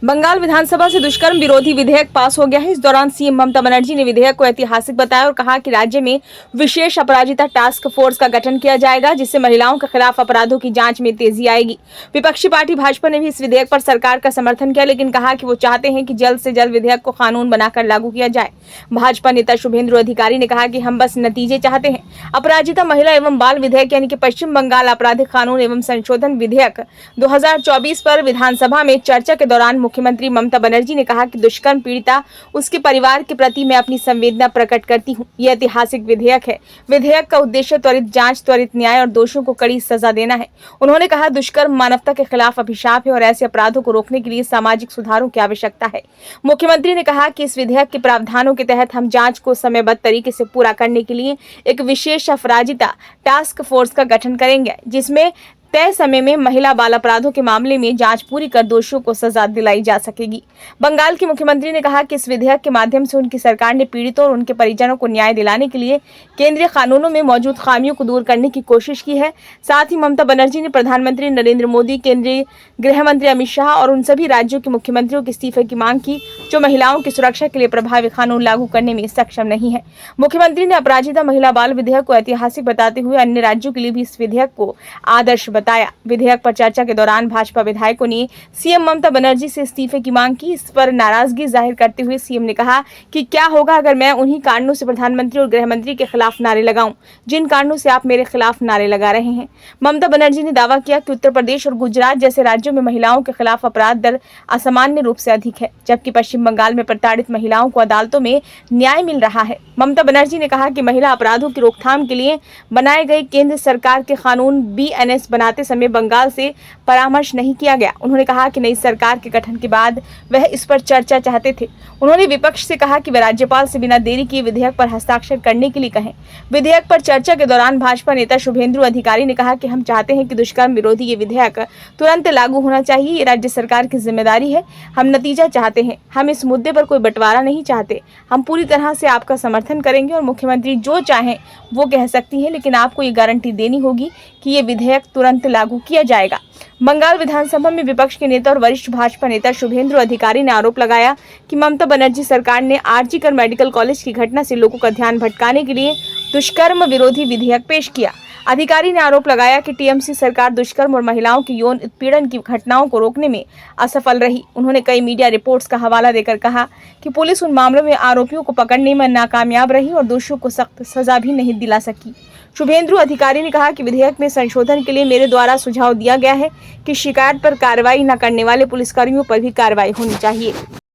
बंगाल विधानसभा से दुष्कर्म विरोधी विधेयक पास हो गया है। इस दौरान सीएम ममता बनर्जी ने विधेयक को ऐतिहासिक बताया और कहा कि राज्य में विशेष अपराजिता टास्क फोर्स का गठन किया जाएगा, जिससे महिलाओं के खिलाफ अपराधों की जांच में तेजी आएगी। विपक्षी पार्टी भाजपा ने भी इस विधेयक पर सरकार का समर्थन किया, लेकिन कहा कि वो चाहते हैं कि जल्द से जल्द विधेयक को कानून बनाकर लागू किया जाए। भाजपा नेता शुभेंदु अधिकारी ने कहा कि हम बस नतीजे चाहते हैं। अपराजिता महिला एवं बाल विधेयक यानी कि पश्चिम बंगाल आपराधिक कानून एवं संशोधन विधेयक 2024 पर विधानसभा में चर्चा के दौरान मुख्यमंत्री ममता बनर्जी ने कहा कि दुष्कर्म पीड़िता उसके परिवार के प्रति मैं अपनी संवेदना प्रकट करती हूं। यह ऐतिहासिक विधेयक है। विधेयक का उद्देश्य त्वरित जांच, त्वरित न्याय और दोषियों को कड़ी सजा देना है। उन्होंने कहा दुष्कर्म मानवता के खिलाफ अभिशाप है और ऐसे अपराधों को रोकने के लिए सामाजिक सुधारों की आवश्यकता है। मुख्यमंत्री ने कहा कि इस विधेयक के प्रावधानों के तहत हम जांच को समयबद्ध तरीके से पूरा करने के लिए एक विशेष अपराजिता टास्क फोर्स का गठन करेंगे, जिसमें तय समय में महिला बाल अपराधों के मामले में जांच पूरी कर दोषियों को सजा दिलाई जा सकेगी। बंगाल के मुख्यमंत्री ने कहा कि इस विधेयक के माध्यम से उनकी सरकार ने पीड़ितों और उनके परिजनों को न्याय दिलाने के लिए केंद्रीय कानूनों में मौजूद खामियों को दूर करने की कोशिश की है। साथ ही ममता बनर्जी ने प्रधानमंत्री नरेंद्र मोदी, केंद्रीय गृह मंत्री अमित शाह और उन सभी राज्यों के मुख्यमंत्रियों के इस्तीफे की मांग की जो महिलाओं की सुरक्षा के लिए प्रभावी कानून लागू करने में सक्षम नहीं है। मुख्यमंत्री ने अपराजिता महिला बाल विधेयक को ऐतिहासिक बताते हुए अन्य राज्यों के लिए भी इस विधेयक को आदर्श बताया। विधेयक पर चर्चा के दौरान भाजपा विधायकों ने सीएम ममता बनर्जी से इस्तीफे की मांग की। इस पर नाराजगी जाहिर करते हुए सीएम ने कहा कि क्या होगा अगर मैं उन्हीं कारणों से प्रधानमंत्री और गृह मंत्री के खिलाफ नारे लगाऊं जिन कारणों से आप मेरे खिलाफ नारे लगा रहे हैं। ममता बनर्जी ने दावा किया कि उत्तर प्रदेश और गुजरात जैसे राज्यों में महिलाओं के खिलाफ अपराध दर असामान्य रूप से अधिक है, जबकि पश्चिम बंगाल में प्रताड़ित महिलाओं को अदालतों में न्याय मिल रहा है। ममता बनर्जी ने कहा कि महिला अपराधों की रोकथाम के लिए बनाए गए केंद्र सरकार के कानून BNS बनाते समय बंगाल से परामर्श नहीं किया गया। उन्होंने कहा कि नई सरकार के गठन के बाद वह इस पर चर्चा चाहते थे। उन्होंने विपक्ष से कहा कि वह राज्यपाल से बिना देरी किए विधेयक पर हस्ताक्षर करने के लिए कहें। विधेयक पर चर्चा के दौरान भाजपा नेता शुभेंदु अधिकारी ने कहा कि हम चाहते हैं कि दुष्कर्म विरोधी ये विधेयक तुरंत लागू होना चाहिए। ये राज्य सरकार की जिम्मेदारी है। हम नतीजा चाहते हैं। हम इस मुद्दे पर कोई बंटवारा नहीं चाहते। हम पूरी तरह से आपका समर्थन करेंगे और मुख्यमंत्री जो चाहें वो कह सकती है, लेकिन आपको ये गारंटी देनी होगी कि ये विधेयक तुरंत लागू किया जाएगा। बंगाल विधानसभा में विपक्ष के नेता और वरिष्ठ भाजपा नेता शुभेंदु अधिकारी ने आरोप लगाया कि ममता बनर्जी सरकार ने आरजीकर मेडिकल कॉलेज की घटना से लोगों का ध्यान भटकाने के लिए दुष्कर्म विरोधी विधेयक पेश किया। अधिकारी ने आरोप लगाया कि टीएमसी सरकार दुष्कर्म और महिलाओं की यौन उत्पीड़न की घटनाओं को रोकने में असफल रही। उन्होंने कई मीडिया रिपोर्ट्स का हवाला देकर कहा कि पुलिस उन मामलों में आरोपियों को पकड़ने में नाकामयाब रही और दोषियों को सख्त सजा भी नहीं दिला सकी। शुभेंदु अधिकारी ने कहा कि विधेयक में संशोधन के लिए मेरे द्वारा सुझाव दिया गया है कि शिकायत पर कार्रवाई न करने वाले पुलिसकर्मियों पर भी कार्रवाई होनी चाहिए।